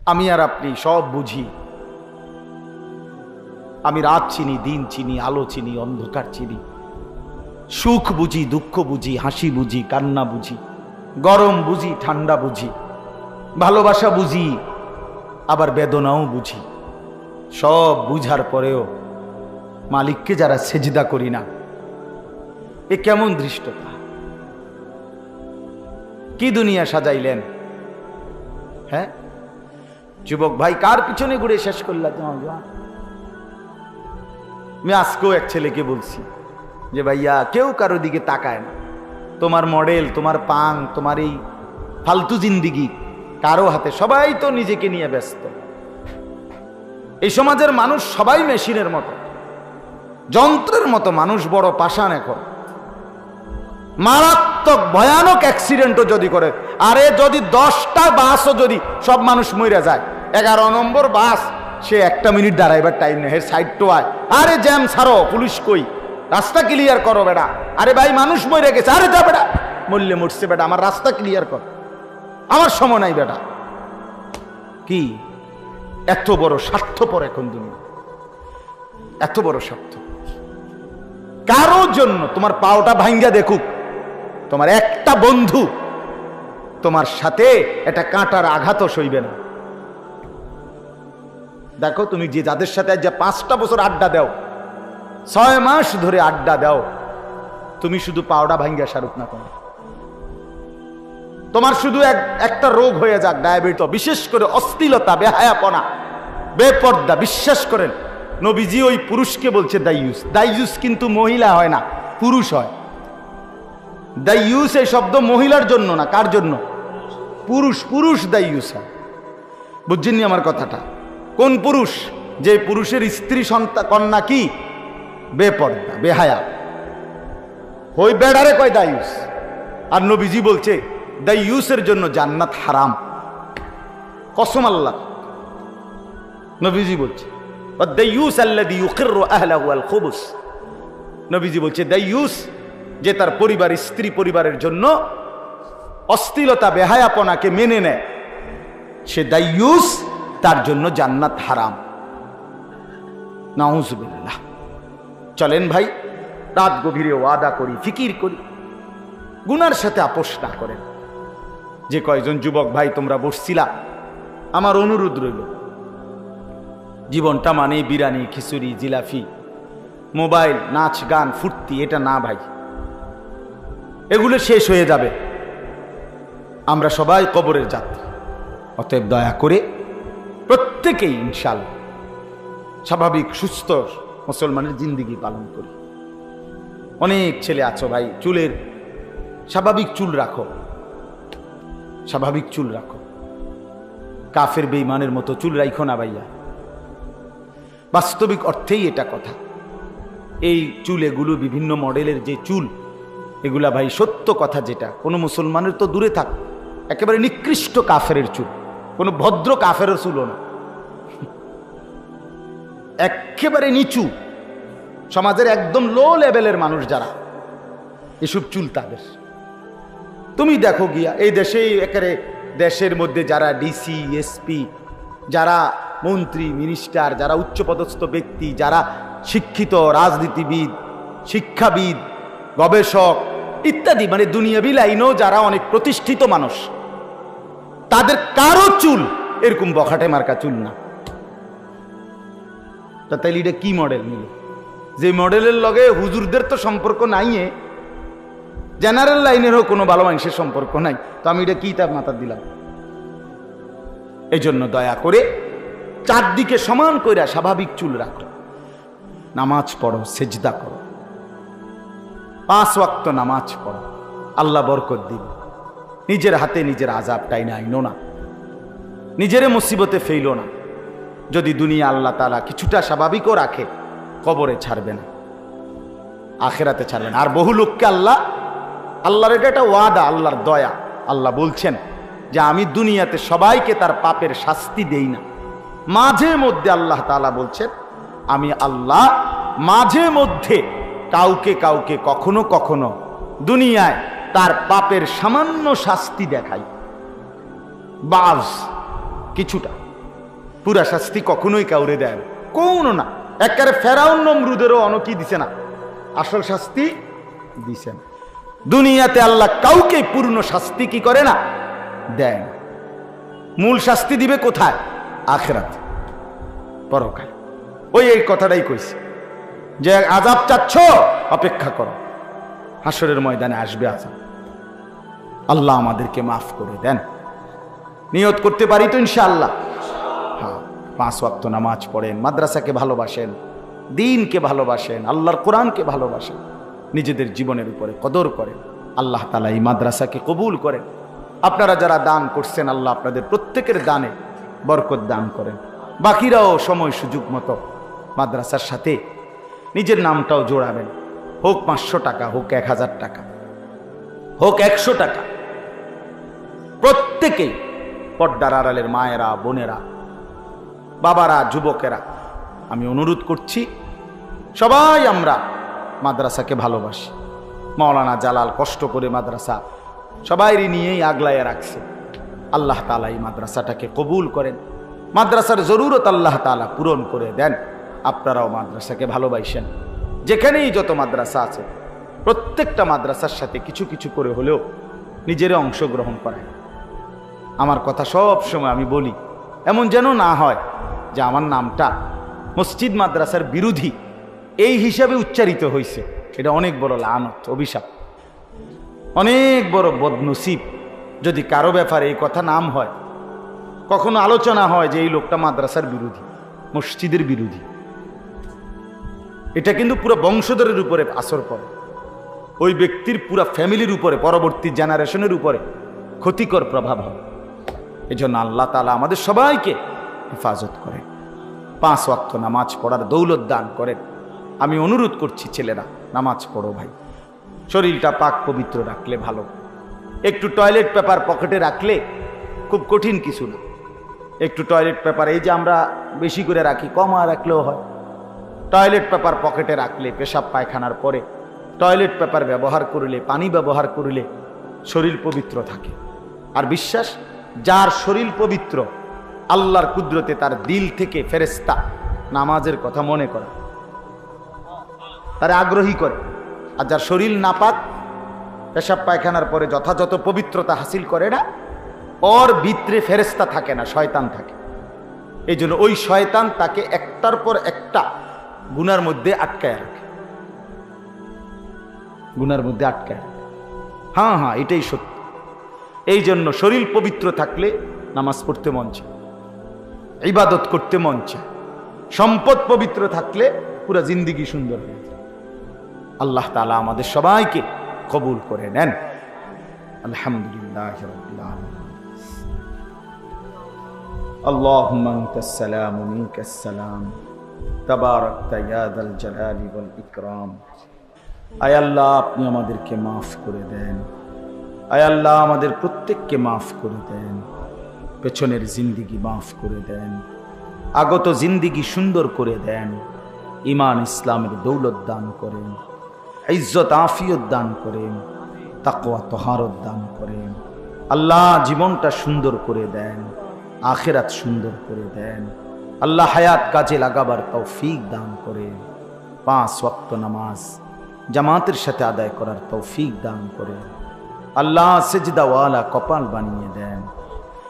আমি আর আপনি সব বুঝি। আমি রাত চিনি, দিন চিনি, আলো চিনি, অন্ধকার চিনি, সুখ বুঝি, দুঃখ বুঝি, হাসি বুঝি, কান্না বুঝি, গরম বুঝি, ঠান্ডা বুঝি, ভালোবাসা বুঝি, আবার বেদনাও বুঝি। সব বুঝার পরেও মালিককে যারা সেজদা করি না, এ কেমন ধৃষ্টতা! কি দুনিয়া সাজাইলেন! হ্যাঁ যুবক ভাই, কার পিছনে ঘুরে শেষ করলাম? আমি আজকেও এক ছেলেকে বলছি যে ভাইয়া, কেউ কারো দিকে তাকায় না। তোমার মডেল, তোমার পাং, তোমার এই ফালতু জিন্দিগি কারো হাতে, সবাই তো নিজেকে নিয়ে ব্যস্ত। এই সমাজের মানুষ সবাই মেশিনের মতো, যন্ত্রের মতো। মানুষ বড় পাষাণ। এখন মারাত্মক ভয়ানক অ্যাক্সিডেন্টও যদি করে, আরে যদি 10টা বাসও যদি সব মানুষ মরে যায়, 11 নম্বর বাস, সে 1 মিনিট দাঁড়াইবার টাইম নেই, সাইড তো আয়, আরে জ্যাম ছাড়ো, পুলিশ কই, রাস্তা ক্লিয়ার করো বেটা। আরে ভাই মানুষ মরে গেছে, আরে যা বেটা, মরলে মরছে বেটা, আমার রাস্তা ক্লিয়ার কর, আমার সময় নাই বেটা। কি এত বড় স্বার্থপর এখন দুনিয়া, এত বড় স্বার্থ। কারো জন্য তোমার পাওটা ভাঙ্গা দেখুক, তোমার একটা বন্ধু তোমার সাথে একটা কাঁটার আঘাতও সইবে না। দেখো তুমি যে যাদের সাথে আজ 5টা বছর আড্ডা দাও, 6 মাস ধরে আড্ডা দাও, তুমি শুধু পাওটা ভাঙ্গা সারুক না, তোমার শুধু একটা রোগ হয়ে যাক, ডায়াবেটিস, বিশেষ করে অশ্লীলতা, বেহায়াপনা, বেপর্দা। বিশ্বাস করেন, নবীজি ওই পুরুষকে বলছে দাইয়ুস। দাইয়ুস কিন্তু মহিলা হয় না, পুরুষ হয়। দাইয়ুস এই শব্দ মহিলার জন্য না, কার জন্য? পুরুষ। পুরুষ দাইয়ুস হয়। বুঝছেননি আমার কথাটা? কোন পুরুষ? যে পুরুষের স্ত্রী সন্তান কন্যা কি বেপর্দা, বেহায়া, ওই বেড়ারে কয় দাইয়ুস। আর নবীজি বলছে দাইয়ুসের জন্য জান্নাত হারাম। কসম আল্লাহ, নবীজি বলছে দাইয়ুস আল্লাযী ইউকিররু আহলাহু আল খুবুস। নবীজি বলছে দাইয়ুস যে তার পরিবার, স্ত্রী পরিবারের জন্য অশ্লীলতা, বেহায়াপনাকে মেনে নেয়, সে দাইয়ুস, তার জন্য জান্নাত হারাম। নাউজুবিল্লাহ। চলেন ভাই, রাত গভীরে ওয়াদা করি, ফিকির করি, গুনার সাথে আপোষ না করেন। যে কয়জন যুবক ভাই তোমরা বসছিলা, আমার অনুরোধ রইল, জীবনটা মানে বিরিয়ানি, খিচুড়ি, জিলাফি, মোবাইল, নাচ, গান, ফুর্তি, এটা না ভাই। এগুলো শেষ হয়ে যাবে, আমরা সবাই কবরের যাত্রী। অতএব দয়া করে প্রত্যেকেই ইনশাআল্লাহ স্বাভাবিক সুস্থ মুসলমানের জিন্দিগি পালন করি। অনেক ছেলে আছো ভাই, চুলের স্বাভাবিক চুল রাখো, স্বাভাবিক চুল রাখো। কাফের বেঈমানের মতো চুল রাখো না ভাইয়া। বাস্তবিক অর্থেই এটা কথা। এই চুল, এগুলো বিভিন্ন মডেলের যে চুল, এগুলা ভাই সত্য কথা, যেটা কোনো মুসলমানের তো দূরে থাক, একেবারে নিকৃষ্ট কাফেরের চুল, কোনো ভদ্র কাফেরের চুলও না, একেবারে নিচু সমাজের একদম লো লেভেলের মানুষ যারা, এসব চুল তাদের। তুমি দেখো গিয়া এই দেশেই একেবারে দেশের মধ্যে যারা ডিসি, এসপি, যারা মন্ত্রী, মিনিস্টার, যারা উচ্চপদস্থ ব্যক্তি, যারা শিক্ষিত, রাজনীতিবিদ, শিক্ষাবিদ, গবেষক ইত্যাদি, মানে দুনিয়াবি লাইনেও যারা অনেক প্রতিষ্ঠিত মানুষ, তাদের কারো চুল এরকম বখাটে মার্কা চুল না। তা তাইলে এটা কি মডেল নিল? যে মডেলের লগে হুজুরদের তো সম্পর্ক নাই, জেনারেল লাইনেরও কোনো ভালো মানুষের সম্পর্ক নাই, তো আমি এটা কি তার মাথা দিলাম? এই জন্য দয়া করে চারদিকে সমান কইরা স্বাভাবিক চুল রাখো, নামাজ পড়ো, সেজদা করো, 5 ওয়াক্ত নামাজ পড়ো, আল্লাহ বরকত দিবে। নিজের হাতে নিজের আযাব টাইনা আইনো না, নিজের মুসিবতে ফেইলো না। যদি দুনিয়া আল্লাহ তাআলা কিছুটা স্বাভাবিকও রাখে, কবরে ছাড়বে না, আখিরাতে ছাড়বে না। আর বহু লোককে আল্লাহর এটা একটা ওয়াদা, আল্লাহর দয়া। আল্লাহ বলছেন যে আমি দুনিয়াতে সবাইকে তার পাপের শাস্তি দেই না। মাঝে মধ্যে আল্লাহ তাআলা বলছেন, আমি আল্লাহ মাঝে মধ্যে কাউকে কাউকে কখনো কখনো দুনিয়ায় তার পাপের সামান্য শাস্তি দেখাই, বাস কিছুটা। পুরা শাস্তি কখনোই কাউরে দেয় না, কোনো না। একেবারে ফেরাউন নমরুদেরও অনকি দিছে না, আসল শাস্তি দিছে না। দুনিয়াতে আল্লাহ কাউকে পূর্ণ শাস্তি কি করে না, দেয় না। মূল শাস্তি দিবে কোথায়? আখিরাতে, পরকাল। ওই এই কথাটাই কইছে যে আযাব চাচ্ছ, অপেক্ষা করো, হাসরের ময়দানে আসবে আযাব। আল্লাহ আমাদেরকে মাফ করে দেন। নিয়ত করতে পারি তো ইনশাআল্লাহ? হ্যাঁ, 5 ওয়াক্ত নামাজ পড়েন, মাদ্রাসাকে ভালোবাসেন, দ্বীনকে ভালোবাসেন, আল্লাহর কোরআনকে ভালোবাসেন, নিজেদের জীবনের উপরে কদর করেন। আল্লাহ তাআলা এই মাদ্রাসাকে কবুল করেন। আপনারা যারা দান করছেন, আল্লাহ আপনাদের প্রত্যেকের দানে বরকত দান করেন। বাকিরাও সময় সুযোগ মতো মাদ্রাসার সাথে নিজের নামটাও জোড়াবেন। হোক 500 টাকা, হোক 1000 টাকা, হোক 100 টাকা, প্রত্যেকেই, পর্দার আড়ালের মায়েরা, বোনেরা, বাবারা, যুবকেরা, আমি অনুরোধ করছি, সবাই আমরা মাদ্রাসাকে ভালোবাসি। মাওলানা জালাল কষ্ট করে মাদ্রাসা সবাইরই নিয়েই আগলাইয়া রাখছে। আল্লাহ তাআলা এই মাদ্রাসাটাকে কবুল করেন, মাদ্রাসার জরুরত আল্লাহ তাআলা পূরণ করে দেন। আপনারাও মাদ্রাসাকে ভালোবাসেন। যেখানেই যত মাদ্রাসা আছে, প্রত্যেকটা মাদ্রাসার সাথে কিছু কিছু করে হলেও নিজেরা অংশগ্রহণ করায়। আমার কথা সব সময় আমি বলি, এমন যেন না হয় যে আমার নামটা মসজিদ মাদ্রাসার বিরোধী এই হিসাবে উচ্চারিত হয়েছে। এটা অনেক বড় লানত, অভিশাপ, অনেক বড় বদনসিব যদি কারো ব্যাপারে এই কথা নাম হয়, কখনো আলোচনা হয় যে এই লোকটা মাদ্রাসার বিরোধী, মসজিদের বিরোধী। এটা কিন্তু পুরো বংশধরের উপরে আসর পড়ে, ওই ব্যক্তির পুরা ফ্যামিলির উপরে, পরবর্তী জেনারেশনের উপরে ক্ষতিকর প্রভাব হয়। এই জন্য আল্লাহ তাআলা আমাদের সবাইকে হেফাজত করেন, 5 ওয়াক্ত নামাজ পড়ার দৌলত দান করেন। আমি অনুরোধ করছি, ছেলেরা নামাজ পড়ো ভাই, শরীরটা পাক পবিত্র রাখলে ভালো। একটু টয়লেট পেপার পকেটে রাখলে খুব কঠিন কিছু না। একটু টয়লেট পেপার, এই যে আমরা বেশি করে রাখি, কম রাখলেও হয়। টয়লেট পেপার পকেটে রাখলে পেশাব পায়খানার পরে টয়লেট পেপার ব্যবহার করলে, পানি ব্যবহার করলে শরীর পবিত্র থাকে। আর বিশ্বাস, যার শরীর পবিত্র, আল্লাহর কুদরতে তার দিল থেকে ফেরেশতা নামাজের কথা মনে করে, তার আগ্রহী করে। আর যার শরীর নাপাক, পেশাব পায়খানার পরে যথাযথ পবিত্রতা হাসিল করে না, ওর ভিতরে ফেরেশতা থাকে না, শয়তান থাকে। এই জন্য ওই শয়তান তাকে একটার পর একটা গুনার মধ্যে আটকায় রাখে, গুনার মধ্যে আটকায় রাখে। হ্যাঁ হ্যাঁ, এটাই সত্য। এই জন্য শরীর পবিত্র থাকলে নামাজ পড়তে মন চায়, ইবাদত করতে মন চায়। সম্পদ পবিত্র থাকলে পুরো জিন্দেগি সুন্দর হয়ে যায়। আল্লাহ তাআলা আমাদের সবাইকে কবুল করে নেন। আলহামদুলিল্লাহ রাব্বিল আলামিন। আল্লাহুম্মা আনতাস সালামু মিনকাস সালাম, তাবারাকতা ইয়া যাল জালালি ওয়াল ইকরাম। আয় আল্লাহ, আপনি আমাদেরকে মাফ করে দেন। আয় আল্লাহ, আমাদের প্রত্যেককে মাফ করে দেন। পেছনের জিন্দেগি মাফ করে দেন, আগত জিন্দেগি সুন্দর করে দেন। ঈমান ইসলামের দৌলত দান করেন, ইজ্জত আফিয়ত দান করেন, তাকওয়া তহারত দান করেন। আল্লাহ, জীবনটা সুন্দর করে দেন, আখিরাত সুন্দর করে দেন। আল্লাহ, হায়াত কাজে লাগাবার তৌফিক দান করেন। 5 ওয়াক্ত নামাজ জামাতের সাথে আদায় করার তৌফিক দান করেন। আল্লাহ, সেজদাওয়ালা কপাল বানিয়ে দেন,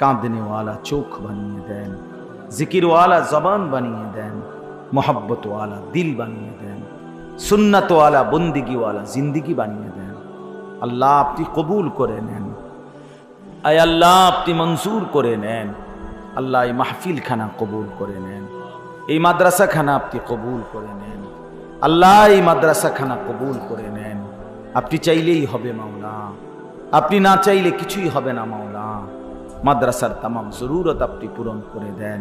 কাঁদনেওয়ালা চোখ বানিয়ে দেন, জিকিরওয়ালা জবান বানিয়ে দেন, মোহাব্বতওয়ালা দিল বানিয়ে দেন, সুন্নাতওয়ালা বন্দিগিওয়ালা জিন্দিগি বানিয়ে দেন। আল্লাহ, আপনি কবুল করে নেন। আয় আল্লাহ, আপনি মঞ্জুর করে নেন। আল্লাহ, এই মাহফিল খানা কবুল করে নেন, এই মাদ্রাসা খানা আপনি কবুল করে নেন। আল্লাহ, এই মাদ্রাসা খানা কবুল করে নেন। আপনি চাইলেই হবে মাওলা, আপনি না চাইলে কিছুই হবে না মাওলা। মাদ্রাসার তামাম জরুরত আপনি পূরণ করে দেন,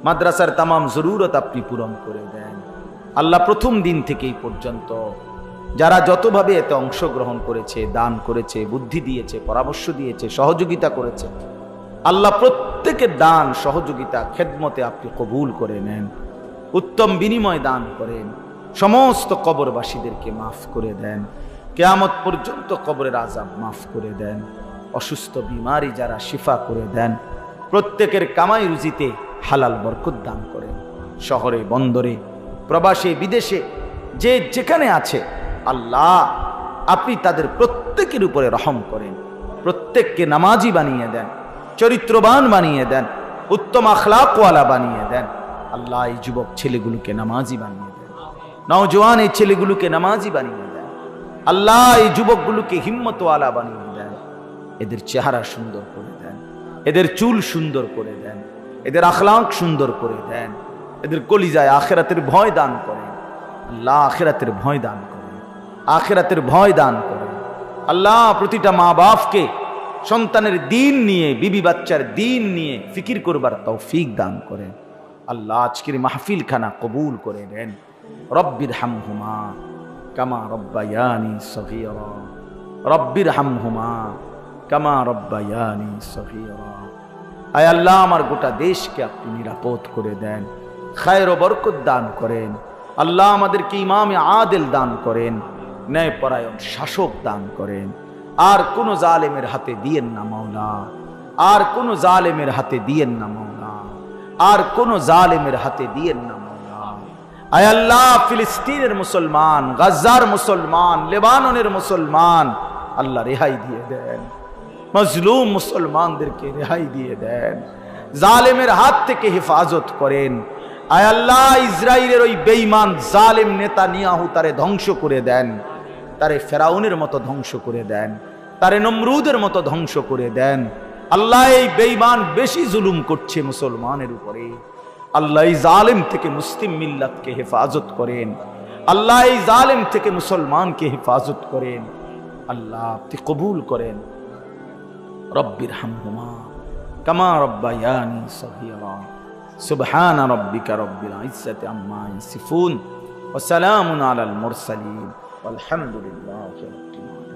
মাদ্রাসার তামাম জরুরত আপনি পূরণ করে দেন। আল্লাহ, প্রথম দিন থেকেই পর্যন্ত যারা যতভাবে এতে অংশগ্রহণ করেছে, দান করেছে, বুদ্ধি দিয়েছে, পরামর্শ দিয়েছে, সহযোগিতা করেছে, আল্লাহ প্রত্যেকের দান, সহযোগিতা, খেদমতে আপনি কবুল করে নেন। উত্তম বিনিময় দান করেন। সমস্ত কবরবাসীদেরকে মাফ করে দেন। কিয়ামত পর্যন্ত কবরের আযাব মাফ করে দেন। অসুস্থ বিমারি যারা শিফা করে দেন। প্রত্যেকের কামাই রুজিতে হালাল বরকত দান করেন। শহরে বন্দরে প্রবাসে বিদেশে যে যেখানে আছে আল্লাহ আপনি তাদের প্রত্যেকের উপরে রহম করেন, প্রত্যেককে নামাজি বানিয়ে দেন, চরিত্রবান বানিয়ে দেন, উত্তম আখলাকওয়ালা বানিয়ে দেন। আল্লাহ এই যুবক ছেলেগুলোকে নামাজি বানিয়ে দেন, নওজোয়ান এই ছেলেগুলোকে নামাজি বানিয়ে দেন। আল্লাহ এই যুবকগুলোকে হিম্মতওয়ালা বানিয়ে দেন, এদের চেহারা সুন্দর করে দেন, এদের চুল সুন্দর করে দেন, এদের আখলাক সুন্দর করে দেন, এদের কলিজায় আখিরাতের ভয় দান করেন। আল্লাহ আখিরাতের ভয় দান করেন, আখিরাতের ভয় দান করেন। আল্লাহ প্রতিটা মা বাপকে সন্তানের দিন নিয়ে, বিবি বাচ্চার দিন নিয়ে ফিকির করবার তৌফিক দান করেন। আল্লাহ আজকের মাহফিল খানা কবুল করে নেন। রব্বির হামহুমা কামা রব্বায়ানি সগীরা, রব্বির হামহুমা কামা রব্বায়ানি সগীরা। আয় আল্লাহ আমার গোটা দেশকে আপনি নিরাপদ করে দেন, খায়ের ও বরকত দান করেন। আল্লাহ আমাদেরকে ইমামে আদেল দান করেন, ন্যায়পরায়ণ শাসক দান করেন। আর কোন জালেমের হাতে দিয়েন না মাওলা, আর কোন জালেমের হাতে দিয়েন না মাওলা, আর কোন জালেমের হাতে দিয়েন না মাওলা। আয় আল্লাহ ফিলিস্তিনের মুসলমান, গাজার মুসলমান, লেবাননের মুসলমান আল্লাহ রেহাই দিয়ে দেন, মজলুম মুসলমানদেরকে রেহাই দিয়ে দেন, জালেমের হাত থেকে হেফাজত করেন। আয় আল্লাহ ইসরায়েলের ওই বেঈমান জালেম নেতানিয়াহু তারে ধ্বংস করে দেন, তারে ফেরাউনের মতো ধ্বংস করে দেন, তারে নমরুদের মতো ধ্বংস করে দেন। আল্লাহ এই বেঈমান বেশি জুলুম করছে মুসলমানের উপরে, আল্লাহ এই জালেম থেকে মুসলিম মিল্লাতকে হেফাজত করেন। আল্লাহ এই জালেম থেকে মুসলমানকে হেফাজত করেন। আল্লাহ আপনি কবুল করেন। রব্বির হামহুমা কামা রব্বায়ানি সগীরা। সুবহান রাব্বিকা রব্বিল ইজ্জাতি আম্মা ইয়াসিফুন ওয়া সালামুন আলাল মুরসালিন ওয়ালহামদুলিল্লাহি রাব্বিল আলামিন।